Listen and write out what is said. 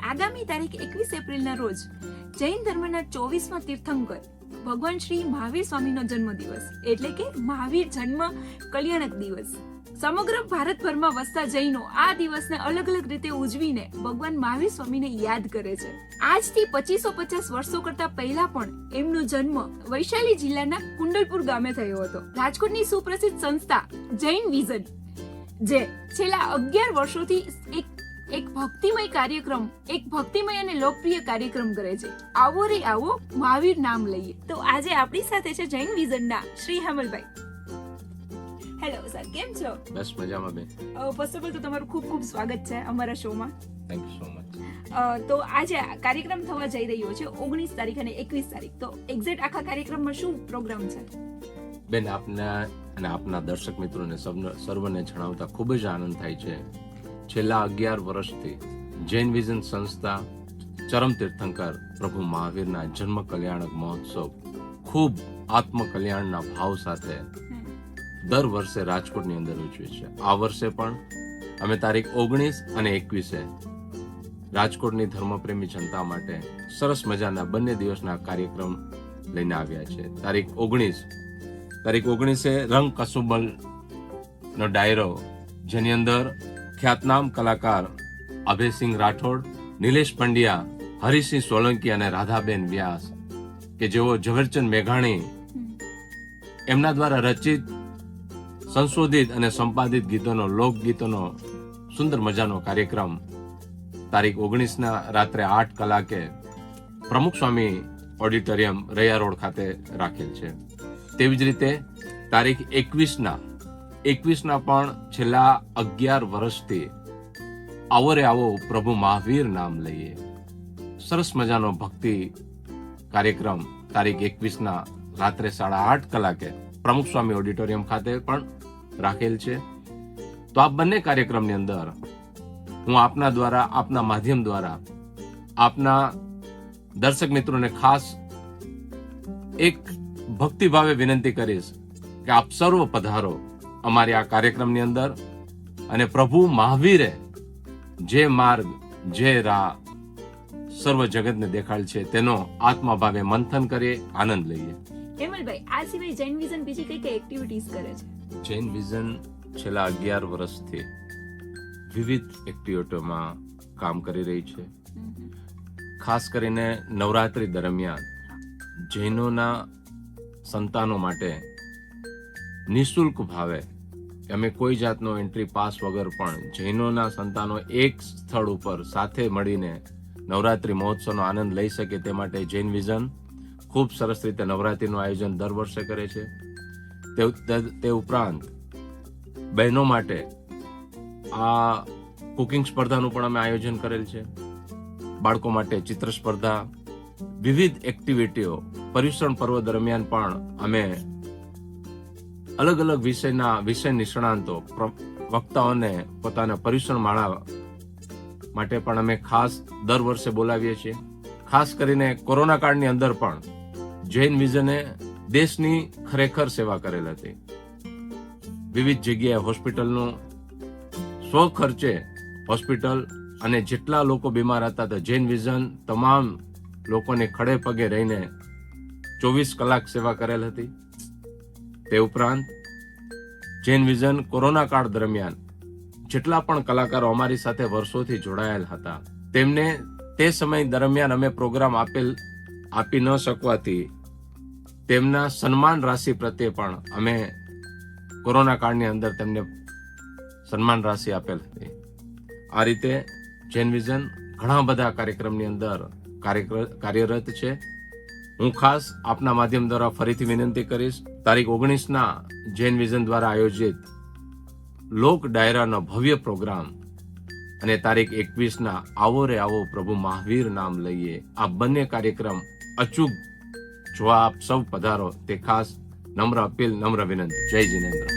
આગામી તારીખ 21 એપ્રિલના રોજ જૈન ધર્મના 24મા તીર્થંકર ભગવાન શ્રી મહાવીર સ્વામીનો જન્મદિવસ એટલે કે મહાવીર જન્મ કલ્યાણક દિવસ. સમગ્ર ભારતભરમાં વસતા જૈનો આ દિવસને અલગ અલગ રીતે ઉજવીને ભગવાન મહાવીર સ્વામીને યાદ કરે છે. આજથી 2550 વર્ષો કરતા પહેલા પણ એમનો જન્મ વૈશાલી જિલ્લાના કુંડલપુર ગામે થયો હતો. રાજકોટની સુપ્રસિદ્ધ સંસ્થા જૈન વિઝન જે છેલ્લા 11 વર્ષોથી એક ભક્તિમય અને લોકપ્રિય કાર્યક્રમ કરે છે. આવો રે આવો મહાવીર નામ લઈએ. તો આજે આપણી સાથે છે જૈન વિઝનના શ્રી હેમલભાઈ. હેલો સર, કેમ છો? બસ મજામાં બેન. ફર્સ્ટ ઓફ ઓલ તો તમારું ખૂબ ખૂબ સ્વાગત છે અમારા શોમાં. Thank you so much. તો આજે કાર્યક્રમ થવા જઈ રહ્યો છે 19 તારીખ અને 21 તારીખ. તો એક્ઝેક્ટ આખા કાર્યક્રમમાં શું પ્રોગ્રામ છે? બેન, આપના અને આપના દર્શક મિત્રોને સર્વને જણાવતા ખૂબ જ આનંદ થાય છે. છેલ્લા 11 વર્ષથી જૈન વિઝન સંસ્થા ચરમ તીર્થંકર પ્રભુ મહાવીરના જન્મ કલ્યાણક મહોત્સવ ખૂબ આત્મકલ્યાણના ભાવ સાથે દર વર્ષે રાજકોટની અંદર ઉજવે છે. આ વર્ષે પણ અમે તારીખ 19 અને 21 રાજકોટની ધર્મપ્રેમી જનતા માટે સરસ મજાના બંને દિવસના કાર્યક્રમ લઈને આવ્યા છે. તારીખ 19 રંગ કસુંબલ નો ડાયરો, જેની અંદર ખ્યાતનામ કલાકાર અભયસિંહ રાઠોડ, નિલેશ પંડ્યા, હરિસિંહ સોલંકી અને રાધાબેન વ્યાસ કે જેઓ ઝવેરચંદ મેઘાણી એમના દ્વારા રચિત, સંશોધિત અને સંપાદિત ગીતોનો, લોકગીતોનો સુંદર મજાનો કાર્યક્રમ તારીખ 19ના રાત્રે 8 કલાકે પ્રમુખ સ્વામી ઓડિટોરિયમ રૈયા રોડ ખાતે રાખેલ છે. તેવી જ રીતે તારીખ 21ના પણ છેલ્લા 11 વર્ષથી આવો રે આવો પ્રભુ મહાવીર નામ લઈએ સરસ મજાનો ભક્તિ કાર્યક્રમ તારીખ 21ના રાત્રે 8:30 કલાકે પ્રમુખ સ્વામી ઓડિટોરિયમ ખાતે પણ રાખેલ છે. તો આ બંને કાર્યક્રમની અંદર હું આપના દ્વારા, આપના માધ્યમ દ્વારા આપના દર્શક મિત્રોને ખાસ એક ભક્તિભાવે વિનંતી કરીશ કે આપ સર્વ પધારો અમારી આ કાર્યક્રમની અંદર અને પ્રભુ મહાવીરે જે માર્ગ, જે રાહ સર્વ જગતને દેખાડેલ છે તેનો આત્માભાવે મંથન કરીએ, આનંદ લઈએ. હેમલભાઈ, આ સિવાય જૈન વિઝન બીજી કઈ કઈ એક્ટિવિટીઝ કરે છે? જૈન વિઝન છેલ્લા 11 વર્ષથી વિવિધ એક્ટિવિટીઓમાં કામ કરી રહી છે. ખાસ કરીને નવરાત્રી દરમિયાન જૈનોના સંતાનો માટે નિઃશુલ્ક ભાવે અમે કોઈ જાતનો એન્ટ્રી પાસ વગર પણ જૈનોના સંતાનો એક સ્થળ ઉપર સાથે મળીને નવરાત્રી મહોત્સવનો આનંદ લઈ શકે તે માટે જૈન વિઝન ખૂબ સરસ રીતે નવરાત્રીનું આયોજન દર વર્ષે કરે છે. તે ઉપરાંત બહેનો માટે આ કુકિંગ સ્પર્ધાનું પણ અમે આયોજન કરેલ છે. બાળકો માટે ચિત્ર સ્પર્ધા, વિવિધ એક્ટિવિટીઓ, પર્યુષણ પર્વ દરમિયાન પણ અમે અલગ અલગ વિષય નિષ્ણાંતો, વક્તાઓને પોતાના પર્યુષણ માળા માટે પણ અમે ખાસ દર વર્ષે બોલાવીએ છીએ. ખાસ કરીને કોરોના કાળની અંદર પણ જૈન વિઝને દેશની ખરેખર સેવા કરેલ હતી. વિવિધ જગ્યાએ હોસ્પિટલનું સ્વખર્ચે હોસ્પિટલ અને જેટલા લોકો બીમાર હતા તો જૈન વિઝન તમામ લોકોને ખડે પગે રહીને 24 કલાક સેવા કરેલ હતી. તે ઉપરાંત જૈન વિઝન કોરોના કાળ દરમિયાન જેટલા પણ કલાકારો અમારી સાથે વર્ષોથી જોડાયેલ હતા તેમને તે સમય દરમિયાન અમે પ્રોગ્રામ આપી ન શકવાથી તેમના સન્માન રાશિ પ્રત્યે પણ અમે કોરોના કાળની અંદર તેમને સન્માન રાશિ આપેલ હતી. આ રીતે જૈન વિઝન ઘણા બધા કાર્યક્રમની અંદર કાર્યરત છે. હું ખાસ આપના માધ્યમ દ્વારા ફરીથી વિનંતી કરીશ, તારીખ 19ના જૈન વિઝન દ્વારા આયોજિત લોક ડાયરાનો ભવ્ય પ્રોગ્રામ અને તારીખ 21ના આવો રે આવો પ્રભુ મહાવીર નામ લઈએ આ બંને કાર્યક્રમ અચૂક જોવા આપ સૌ પધારો તે ખાસ નમ્ર અપીલ, નમ્ર વિનંતી. જય જિનેન્દ્ર.